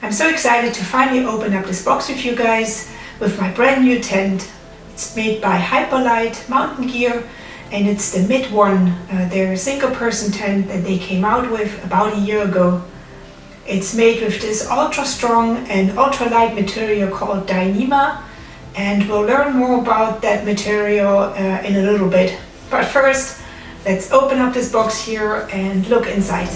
I'm so excited to finally open up this box with you guys with my brand new tent. It's made by Hyperlite Mountain Gear and it's the Mid one, their single person tent that they came out with about a year ago. It's made with this ultra strong and ultralight material called Dyneema, and we'll learn more about that material in a little bit. But first, let's open up this box here and look inside.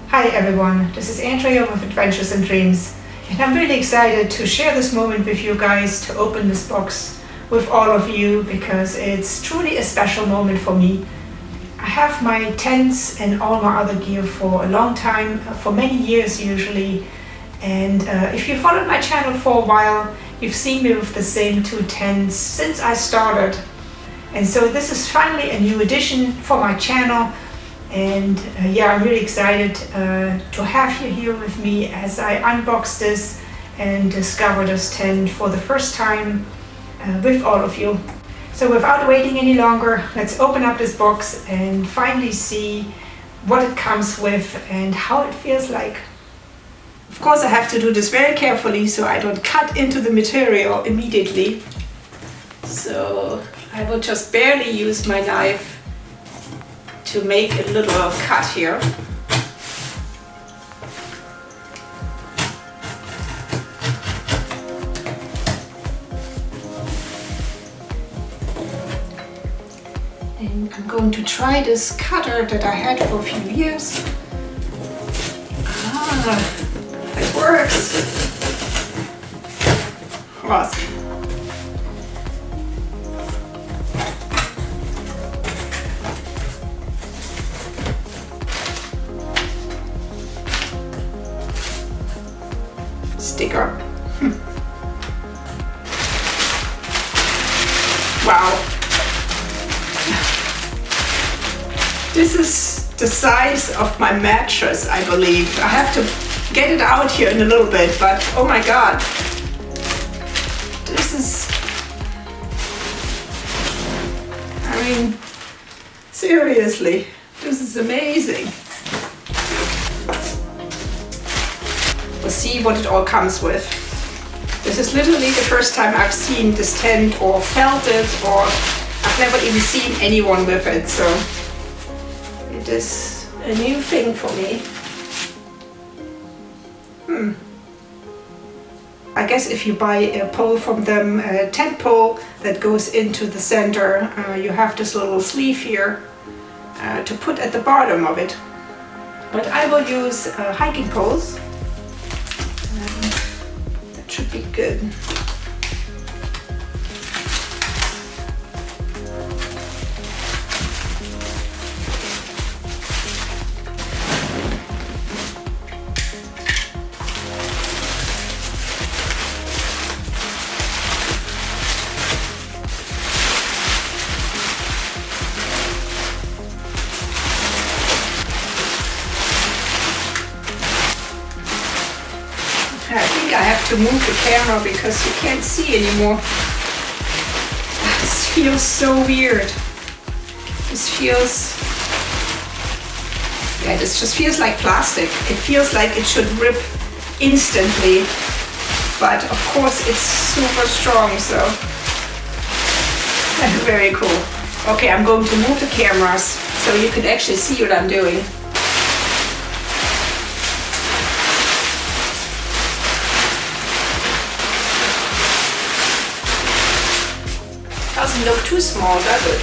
Hi everyone, this is Andrea with Adventures and Dreams, and I'm really excited to share this moment with you guys, to open this box with all of you, because it's truly a special moment for me. I have my tents and all my other gear for a long time, for many years usually, and if you followed my channel for a while, you've seen me with the same two tents since I started. And so this is finally a new addition for my channel. And yeah, I'm really excited to have you here with me as I unbox this and discover this tent for the first time with all of you. So without waiting any longer, let's open up this box and finally see what it comes with and how it feels like. Of course, I have to do this very carefully so I don't cut into the material immediately. So I will just barely use my knife to make a little cut here. And I'm going to try this cutter that I had for a few years. It works. Awesome. Sticker. Wow. This is the size of my mattress, I believe. I have to get it out here in a little bit, but oh my god. This is... I mean, seriously, this is amazing. We'll see what it all comes with. This is literally the first time I've seen this tent or felt it, or I've never even seen anyone with it, so it is a new thing for me. I guess if you buy a pole from them, a tent pole that goes into the center, you have this little sleeve here to put at the bottom of it. But I will use hiking poles. That should be good. I think I have to move the camera because you can't see anymore. This feels so weird. This just feels like plastic. It feels like it should rip instantly, but of course it's super strong, so very cool. Okay, I'm going to move the cameras so you can actually see what I'm doing. Doesn't look too small, does it?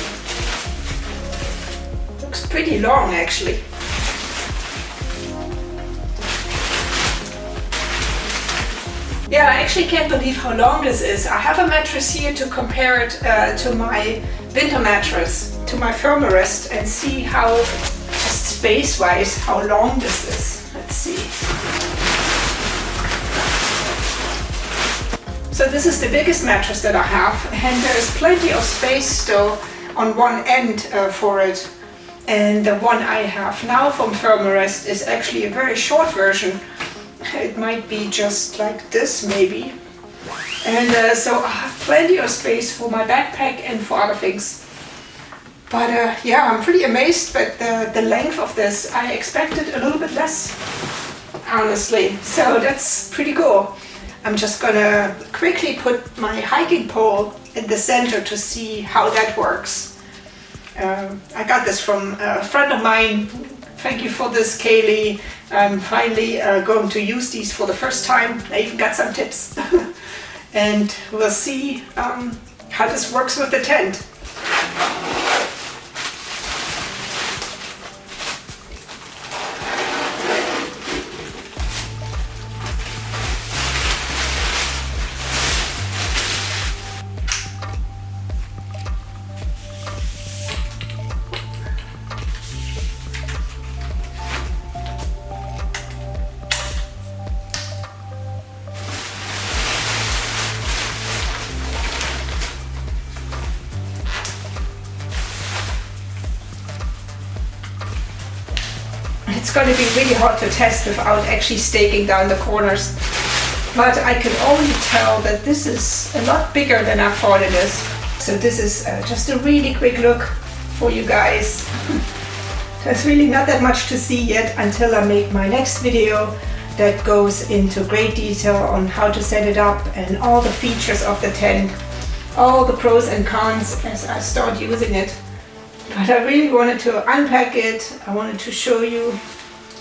Looks pretty long, actually. Yeah, I actually can't believe how long this is. I have a mattress here to compare it to my winter mattress, to my Thermarest, and see how, just space-wise, how long this is. Let's see. So this is the biggest mattress that I have, and there is plenty of space still on one end for it. And the one I have now from Thermarest is actually a very short version. It might be just like this maybe. And so I have plenty of space for my backpack and for other things. But yeah, I'm pretty amazed by the length of this. I expected a little bit less, honestly. So that's pretty cool. I'm just gonna quickly put my hiking pole in the center to see how that works. I got this from a friend of mine. Thank you for this, Kaylee. I'm finally going to use these for the first time. I even got some tips. And we'll see how this works with the tent. It's going to be really hard to test without actually staking down the corners. But I can already tell that this is a lot bigger than I thought it is. So this is just a really quick look for you guys. There's really not that much to see yet until I make my next video that goes into great detail on how to set it up and all the features of the tent, all the pros and cons as I start using it. But I really wanted to unpack it. I wanted to show you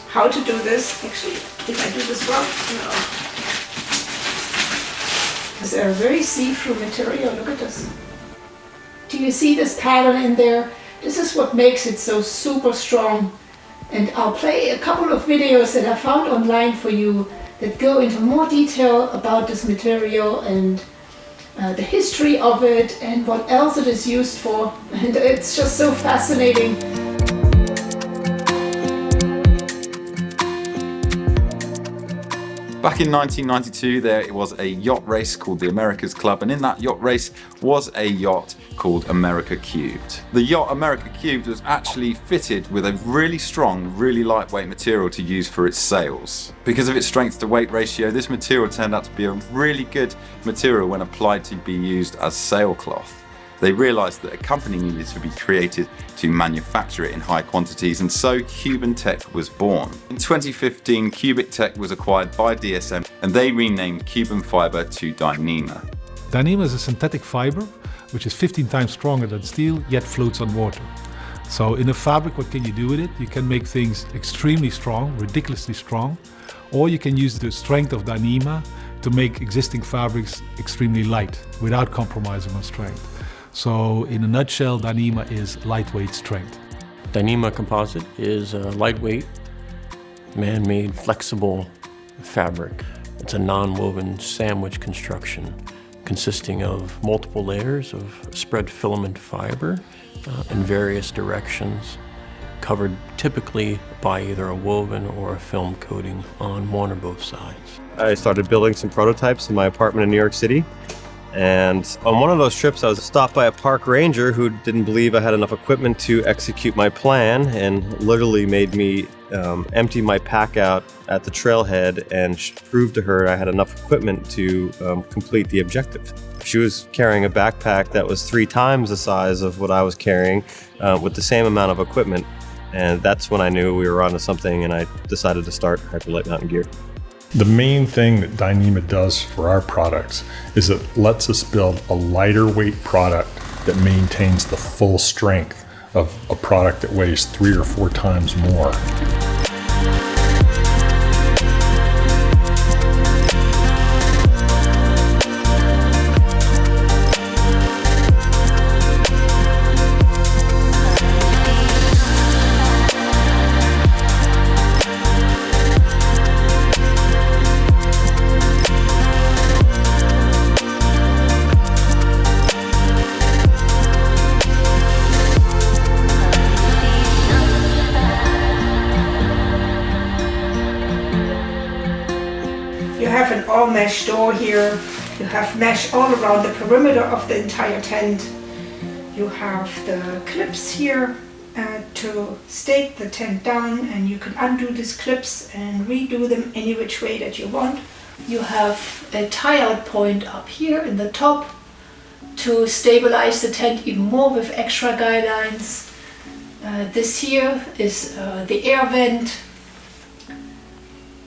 how to do this. Actually, did I do this well? No. It's a very see-through material. Look at this. Do you see this pattern in there? This is what makes it so super strong. And I'll play a couple of videos that I found online for you that go into more detail about this material and the history of it and what else it is used for. And it's just so fascinating. Back in 1992, there was a yacht race called the America's Club, and in that yacht race was a yacht called America Cubed. The yacht America Cubed was actually fitted with a really strong, really lightweight material to use for its sails. Because of its strength to weight ratio, this material turned out to be a really good material when applied to be used as sailcloth. They realized that a company needed to be created to manufacture it in high quantities, and so Cuban Tech was born. In 2015, Cubic Tech was acquired by DSM, and they renamed Cuban fiber to Dyneema. Dyneema is a synthetic fiber which is 15 times stronger than steel, yet floats on water. So in a fabric, what can you do with it? You can make things extremely strong, ridiculously strong, or you can use the strength of Dyneema to make existing fabrics extremely light without compromising on strength. So in a nutshell, Dyneema is lightweight strength. Dyneema composite is a lightweight, man-made, flexible fabric. It's a non-woven sandwich construction consisting of multiple layers of spread filament fiber in various directions, covered typically by either a woven or a film coating on one or both sides. I started building some prototypes in my apartment in New York City. And on one of those trips, I was stopped by a park ranger who didn't believe I had enough equipment to execute my plan and literally made me empty my pack out at the trailhead and prove to her I had enough equipment to complete the objective. She was carrying a backpack that was 3 times the size of what I was carrying with the same amount of equipment. And that's when I knew we were onto something, and I decided to start Hyperlite Mountain Gear. The main thing that Dyneema does for our products is it lets us build a lighter weight product that maintains the full strength of a product that weighs 3 or 4 times more. All mesh door here. You have mesh all around the perimeter of the entire tent. You have the clips here to stake the tent down, and you can undo these clips and redo them any which way that you want. You have a tie-out point up here in the top to stabilize the tent even more with extra guylines. This here is the air vent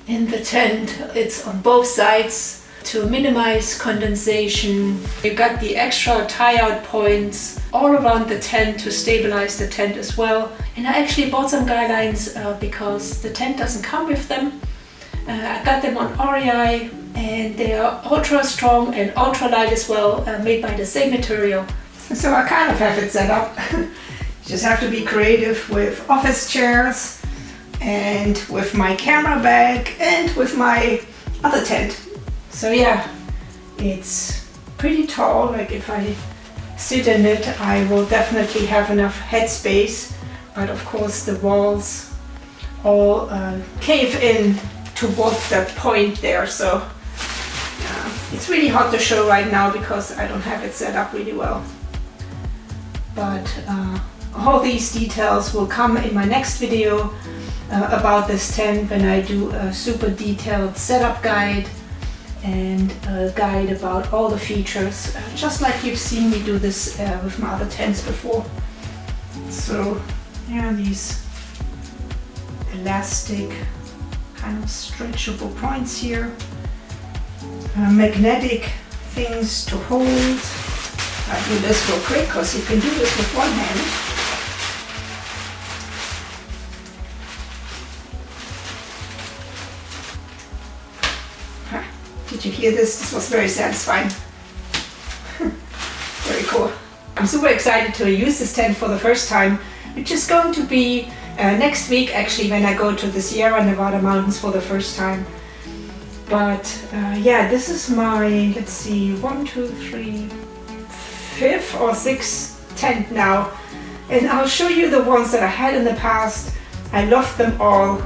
in the tent. It's on both sides to minimize condensation. You got the extra tie-out points all around the tent to stabilize the tent as well. And I actually bought some guylines because the tent doesn't come with them. I got them on REI, and they are ultra strong and ultralight as well, made by the same material. So I kind of have it set up. You just have to be creative with office chairs and with my camera bag and with my other tent. So yeah, it's pretty tall. Like if I sit in it, I will definitely have enough headspace. But of course the walls all cave in towards that point there. So it's really hard to show right now because I don't have it set up really well. But all these details will come in my next video about this tent, when I do a super detailed setup guide and a guide about all the features, just like you've seen me do this with my other tents before. So yeah, these elastic kind of stretchable points here, magnetic things to hold. I'll do this real quick because you can do this with one hand. Did you hear this? This was very satisfying. Very cool. I'm super excited to use this tent for the first time, which is going to be next week actually, when I go to the Sierra Nevada mountains for the first time. But yeah, this is my, let's see, 1, 2, 3, 5th or 6th tent now. And I'll show you the ones that I had in the past. I loved them all.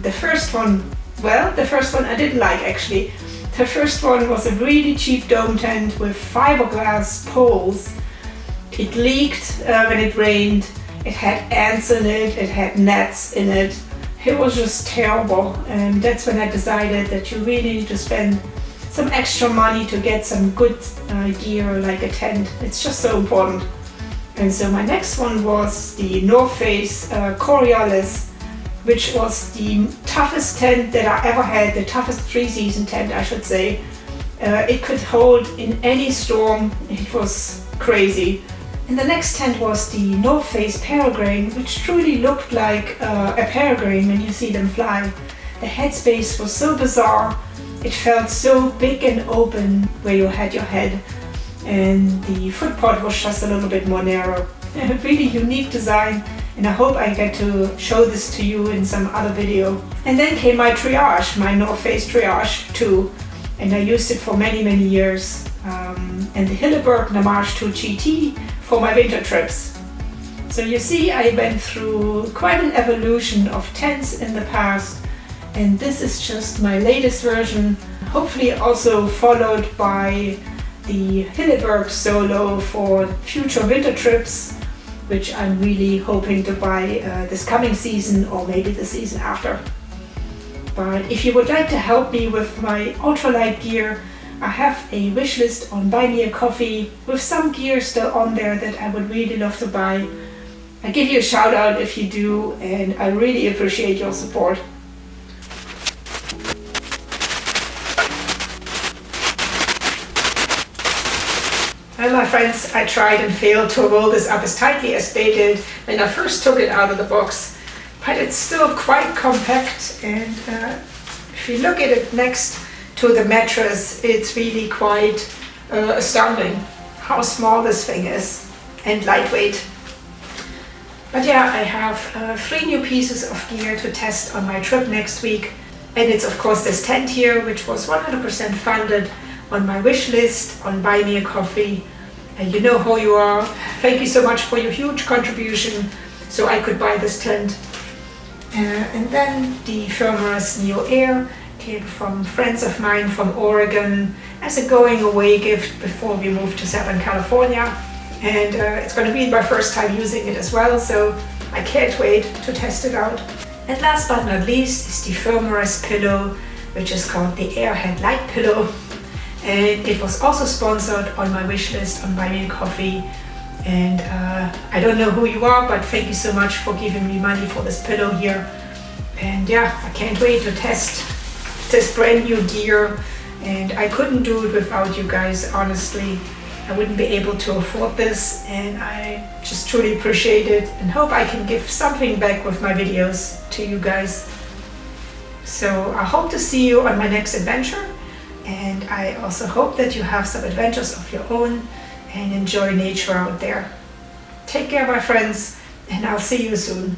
The first one I didn't like actually. The first one was a really cheap dome tent with fiberglass poles. It leaked when it rained. It had ants in it, it had gnats in it. It was just terrible, and that's when I decided that you really need to spend some extra money to get some good gear like a tent. It's just so important. And so my next one was the North Face Coriolis, which was the toughest tent that I ever had, the toughest 3-season tent I should say. It could hold in any storm. It was crazy. And the next tent was the North Face Peregrine, which truly looked like a peregrine when you see them fly. The headspace was so bizarre. It felt so big and open where you had your head. And the footpod was just a little bit more narrow. A really unique design, and I hope I get to show this to you in some other video. And then came my Triage, my North Face Triage 2, and I used it for many years. And the Hilleberg Namage 2 GT for my winter trips. So you see, I went through quite an evolution of tents in the past, and this is just my latest version, hopefully also followed by the Hilleberg Solo for future winter trips, which I'm really hoping to buy this coming season or maybe the season after. But if you would like to help me with my ultralight gear, I have a wish list on Buy Me a Coffee with some gear still on there that I would really love to buy. I give you a shout out if you do, and I really appreciate your support. Well, my friends, I tried and failed to roll this up as tightly as they did when I first took it out of the box, but it's still quite compact, and if you look at it next to the mattress, it's really quite astounding how small this thing is and lightweight. But yeah, I have 3 new pieces of gear to test on my trip next week, and it's of course this tent here, which was 100% funded on my wish list on Buy Me a Coffee. And you know who you are. Thank you so much for your huge contribution so I could buy this tent. And then the Thermos Neo Air came from friends of mine from Oregon as a going away gift before we moved to Southern California. And it's going to be my first time using it as well, so I can't wait to test it out. And last but not least is the Thermarest pillow, which is called the Airhead Light Pillow. And it was also sponsored on my wish list on Buy Me a Coffee. And I don't know who you are, but thank you so much for giving me money for this pillow here. And yeah, I can't wait to test this brand new gear. And I couldn't do it without you guys, honestly. I wouldn't be able to afford this, and I just truly appreciate it and hope I can give something back with my videos to you guys. So I hope to see you on my next adventure, and I also hope that you have some adventures of your own and enjoy nature out there. Take care, my friends, and I'll see you soon.